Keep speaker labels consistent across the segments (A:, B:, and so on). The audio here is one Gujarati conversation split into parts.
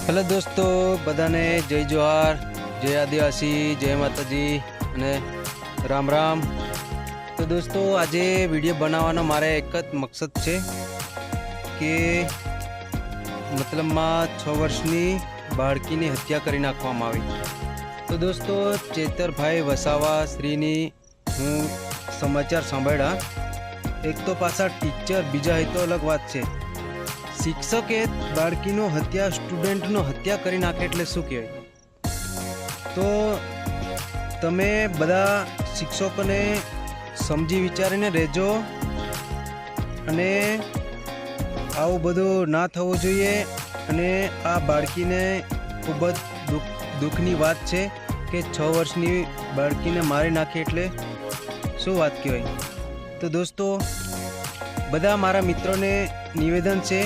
A: हेलो दोस्तों, बधाने जय जोहार, जय आदिवासी, जय माताजी અને રામ રામ। તો દોસ્તો, આજે વિડીયો બનાવવાનો મારે એક જ મકસદ છે કે મતલબમાં 6 વર્ષની બાળકીની હત્યા કરી નાખવામાં આવી। તો દોસ્તો, ચેતરભાઈ વસાવા શ્રીની હું સમાચાર સાંભળ્યા। એક તો પાછા ટીચર, બીજા હોય તો અલગ વાત છે। શિક્ષકે બાળકીનો હત્યા, સ્ટુડન્ટનો હત્યા કરી નાખે એટલે શું કહેવાય? તો તમે બધા શિક્ષકોને સમજી વિચારીને રહેજો અને આવું બધું ના થવું જોઈએ। અને આ બાળકીને ખૂબ જ દુઃખની વાત છે કે 6 વર્ષની બાળકીને મારી નાખી એટલે શું વાત કહેવાય? તો દોસ્તો, બધા મારા મિત્રોને નિવેદન છે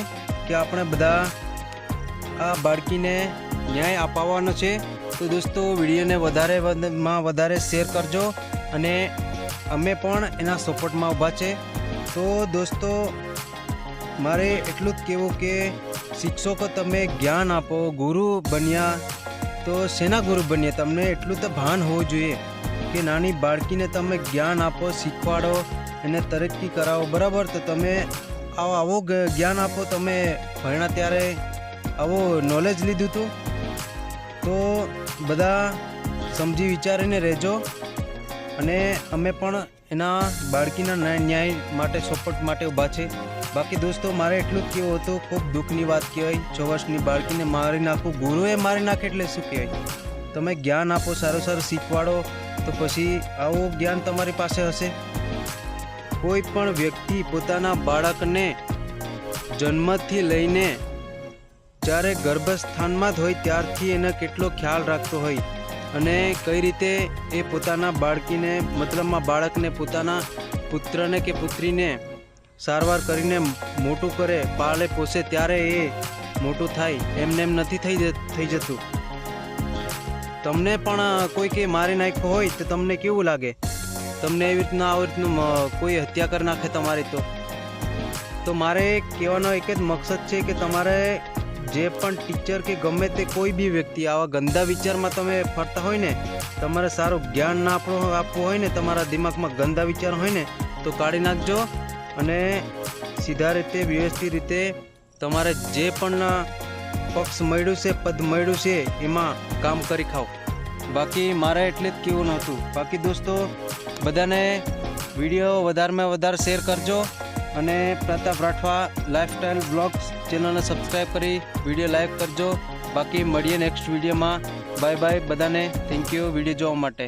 A: કે આપણે બધા આ બાળકીને ન્યાય અપાવવાનો છે। તો દોસ્તો, વિડીયોને વધારે શેર કરજો અને અમે પણ એના સપોર્ટમાં ઊભા છે। તો દોસ્તો, મારે એટલું જ કહેવું કે શિક્ષકો તમે જ્ઞાન આપો, ગુરુ બન્યા તો શેના ગુરુ બન્યા? તમને એટલું તો ભાન હોવું જોઈએ કે નાની બાળકીને તમે જ્ઞાન આપો, શીખવાડો, એને તરક્કી કરાવો, બરાબર? તો તમે આવો જ્ઞાન આપો। તમે ભણ્યા ત્યારે આવો નોલેજ લીધું હતું? તો બધા સમજી વિચારીને રહેજો અને અમે પણ એના બાળકીના ન્યાય માટે, સપોર્ટ માટે ઊભા છે। બાકી દોસ્તો, મારે એટલું જ કહેવું હતું, ખૂબ દુઃખની વાત કહેવાય 6 વર્ષની બાળકીને મારી નાખવું, ગુરુએ મારી નાખે એટલે શું કહેવાય? તમે જ્ઞાન આપો, સારું શીખવાડો, તો પછી આવું જ્ઞાન તમારી પાસે હશે। કોઈ પણ વ્યક્તિ પોતાના બાળકને જન્મથી લઈને જ્યારે ગર્ભસ્થાનમાં જ હોય ત્યારથી એને કેટલો ખ્યાલ રાખતો હોય અને કઈ રીતે એ પોતાના બાળકીને, મતલબમાં બાળકને, પોતાના પુત્રને કે પુત્રીને સારવાર કરીને મોટું કરે, પાળે પોષે, ત્યારે એ મોટું થાય। એમને એમ નથી થઈ જતું। તમને પણ કોઈ કે મારી નાખ્યો હોય તો તમને કેવું લાગે? તમને એવી રીતના આવી રીતનું કોઈ હત્યા કરી નાખે તમારી, તો મારે કહેવાનો એક જ મકસદ છે કે તમારે જે પણ ટીચર કે ગમે તે કોઈ બી વ્યક્તિ આવા ગંદા વિચારમાં તમે ફરતા હોય ને, તમારે સારું જ્ઞાન ના આપવું હોય ને, તમારા દિમાગમાં ગંદા વિચાર હોય ને, તો કાઢી નાખજો અને સીધા રીતે, વ્યવસ્થિત રીતે તમારે જે પણ પક્ષ મળ્યું છે, પદ મળ્યું છે, એમાં કામ કરી ખાઓ। બાકી મારે એટલે જ કહેવું નહોતું। બાકી દોસ્તો, બધાને વિડીયો વધારેમાં વધારે શેર કરજો અને પ્રતાપ રાઠવા લાઈફસ્ટાઈલ બ્લોગ્સ ચેનલને સબસ્ક્રાઈબ કરી વિડીયો લાઈક કરજો। બાકી મળીએ નેક્સ્ટ વિડીયોમાં। બાય બાય બધાને, થેન્ક યુ વિડીયો જોવા માટે।